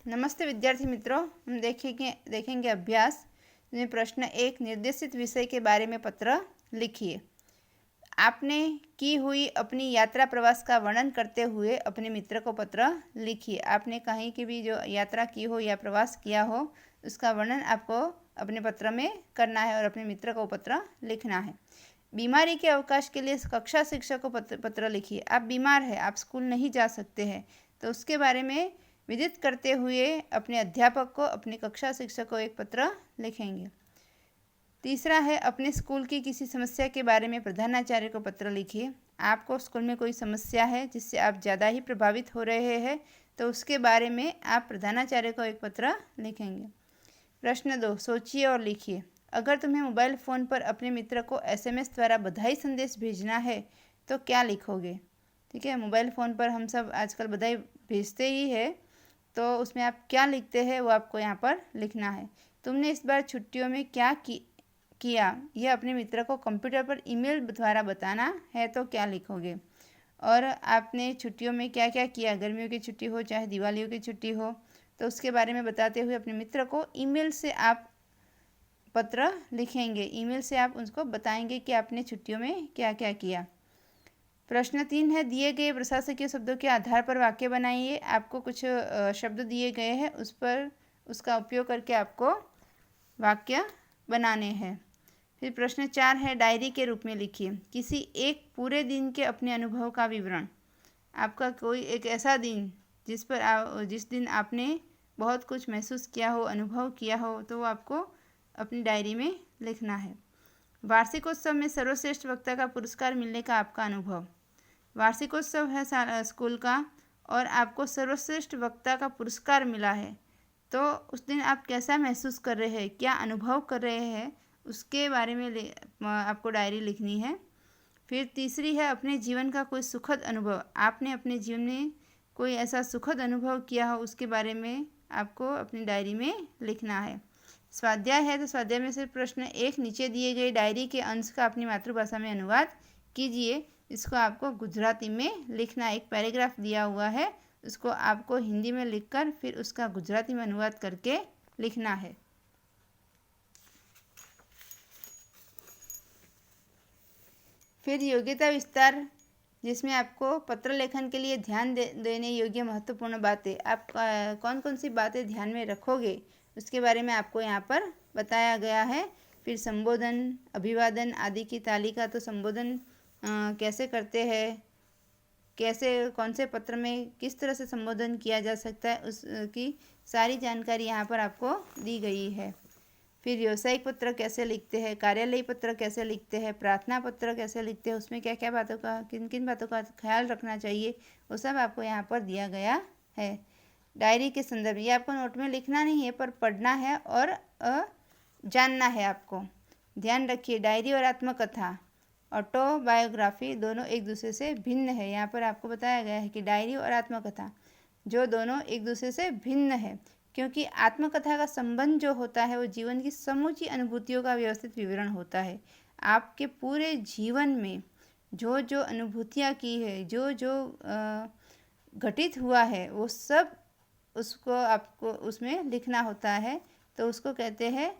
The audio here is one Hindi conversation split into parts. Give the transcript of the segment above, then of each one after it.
नमस्ते विद्यार्थी मित्रों, हम देखेंगे अभ्यास में प्रश्न 1, निर्देशित विषय के बारे में पत्र लिखिए। आपने की हुई अपनी यात्रा प्रवास का वर्णन करते हुए अपने मित्र को पत्र लिखिए। आपने कहीं की भी जो यात्रा की हो या प्रवास किया हो उसका वर्णन आपको अपने पत्र में करना है और अपने मित्र को पत्र लिखना है। बीमारी के अवकाश के लिए कक्षा शिक्षक को पत्र लिखिए। आप बीमार हैं, आप स्कूल नहीं जा सकते हैं, तो उसके बारे में विदित करते हुए अपने अध्यापक को, अपने कक्षा शिक्षक को एक पत्र लिखेंगे। तीसरा है, अपने स्कूल की किसी समस्या के बारे में प्रधानाचार्य को पत्र लिखिए। आपको स्कूल में कोई समस्या है जिससे आप ज़्यादा ही प्रभावित हो रहे हैं, तो उसके बारे में आप प्रधानाचार्य को एक पत्र लिखेंगे। प्रश्न 2, सोचिए और लिखिए। अगर तुम्हें मोबाइल फ़ोन पर अपने मित्र को SMS द्वारा बधाई संदेश भेजना है तो क्या लिखोगे? ठीक है, मोबाइल फ़ोन पर हम सब आजकल बधाई भेजते ही है, तो उसमें आप क्या लिखते हैं वो आपको यहाँ पर लिखना है। तुमने इस बार छुट्टियों में क्या किया यह अपने मित्र को कंप्यूटर पर ईमेल द्वारा बताना है, तो क्या लिखोगे? और आपने छुट्टियों में क्या क्या किया, गर्मियों की छुट्टी हो चाहे दिवालियों की छुट्टी हो, तो उसके बारे में बताते हुए अपने मित्र को ईमेल से आप पत्र लिखेंगे। ईमेल से आप उसको बताएंगे कि आपने छुट्टियों में क्या क्या किया। प्रश्न 3 है, दिए गए प्रशासकीय शब्दों के आधार पर वाक्य बनाइए। आपको कुछ शब्द दिए गए हैं, उस पर उसका उपयोग करके आपको वाक्य बनाने हैं। फिर प्रश्न 4 है, डायरी के रूप में लिखिए। किसी एक पूरे दिन के अपने अनुभव का विवरण। आपका कोई एक ऐसा दिन जिस दिन आपने बहुत कुछ महसूस किया हो, अनुभव किया हो, तो वो आपको अपनी डायरी में लिखना है। वार्षिकोत्सव में सर्वश्रेष्ठ वक्ता का पुरस्कार मिलने का आपका अनुभव। वार्षिकोत्सव है स्कूल का और आपको सर्वश्रेष्ठ वक्ता का पुरस्कार मिला है, तो उस दिन आप कैसा महसूस कर रहे हैं, क्या अनुभव कर रहे हैं, उसके बारे में आपको डायरी लिखनी है। फिर तीसरी है, अपने जीवन का कोई सुखद अनुभव। आपने अपने जीवन में कोई ऐसा सुखद अनुभव किया हो, उसके बारे में आपको अपनी डायरी में लिखना है। स्वाध्याय है, तो स्वाध्याय में से प्रश्न 1, नीचे दिए गए डायरी के अंश का अपनी मातृभाषा में अनुवाद कीजिए। इसको आपको गुजराती में लिखना। एक पैराग्राफ दिया हुआ है, उसको आपको हिंदी में लिखकर फिर उसका गुजराती में अनुवाद करके लिखना है। फिर योग्यता विस्तार, जिसमें आपको पत्र लेखन के लिए ध्यान देने योग्य महत्वपूर्ण बातें, आप कौन कौन सी बातें ध्यान में रखोगे उसके बारे में आपको यहाँ पर बताया गया है। फिर संबोधन, अभिवादन आदि की तालिका, तो संबोधन कैसे करते हैं, कैसे कौन से पत्र में किस तरह से संबोधन किया जा सकता है, उसकी सारी जानकारी यहाँ पर आपको दी गई है। फिर व्यावसायिक पत्र कैसे लिखते हैं, कार्यालयी पत्र कैसे लिखते हैं, प्रार्थना पत्र कैसे लिखते हैं, उसमें क्या क्या बातों का, किन किन बातों का ख्याल रखना चाहिए, वो सब आपको यहाँ पर दिया गया है। डायरी के संदर्भ, ये आपको नोट में लिखना नहीं है पर पढ़ना है और जानना है आपको। ध्यान रखिए, डायरी और आत्मकथा, ऑटोबायोग्राफी, दोनों एक दूसरे से भिन्न है। यहाँ पर आपको बताया गया है कि डायरी और आत्मकथा जो दोनों एक दूसरे से भिन्न है, क्योंकि आत्मकथा का संबंध जो होता है वो जीवन की समूची अनुभूतियों का व्यवस्थित विवरण होता है। आपके पूरे जीवन में जो जो अनुभूतियाँ की है, जो जो घटित हुआ है, वो सब उसको आपको उसमें लिखना होता है, तो उसको कहते हैं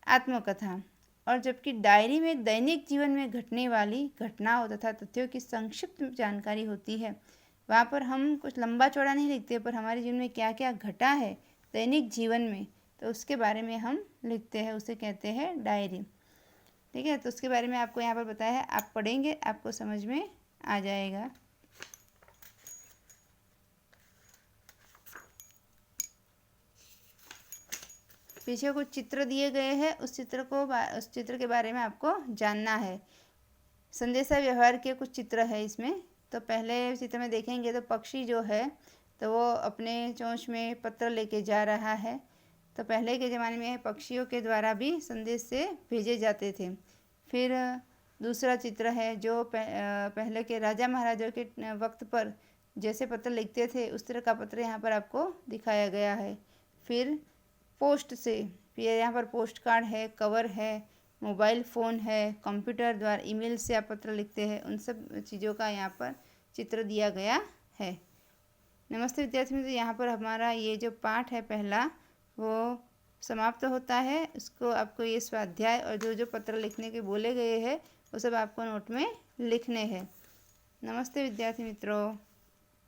आत्मकथा। और जबकि डायरी में दैनिक जीवन में घटने वाली घटनाओं तथा तथ्यों की संक्षिप्त जानकारी होती है। वहाँ पर हम कुछ लंबा चौड़ा नहीं लिखते, पर हमारे जीवन में क्या क्या घटा है दैनिक जीवन में, तो उसके बारे में हम लिखते हैं, उसे कहते हैं डायरी। ठीक है, तो उसके बारे में आपको यहाँ पर बताया है, आप पढ़ेंगे आपको समझ में आ जाएगा। पीछे कुछ चित्र दिए गए हैं, उस चित्र के बारे में आपको जानना है। संदेशा व्यवहार के कुछ चित्र है इसमें। तो पहले चित्र में देखेंगे तो पक्षी जो है तो वो अपने चोंच में पत्र लेके जा रहा है। तो पहले के ज़माने में पक्षियों के द्वारा भी संदेश से भेजे जाते थे। फिर दूसरा चित्र है जो पहले के राजा महाराजाओं के वक्त पर जैसे पत्र लिखते थे उस तरह का पत्र यहाँ पर आपको दिखाया गया है। फिर पोस्ट से, यहाँ पर पोस्ट कार्ड है, कवर है, मोबाइल फ़ोन है, कंप्यूटर द्वारा ईमेल से आप पत्र लिखते हैं, उन सब चीज़ों का यहाँ पर चित्र दिया गया है। नमस्ते विद्यार्थी मित्रों, यहाँ पर हमारा ये जो पाठ है पहला वो समाप्त होता है। उसको आपको ये स्वाध्याय और जो जो पत्र लिखने के बोले गए हैं वो सब आपको नोट में लिखने हैं। नमस्ते विद्यार्थी मित्रों।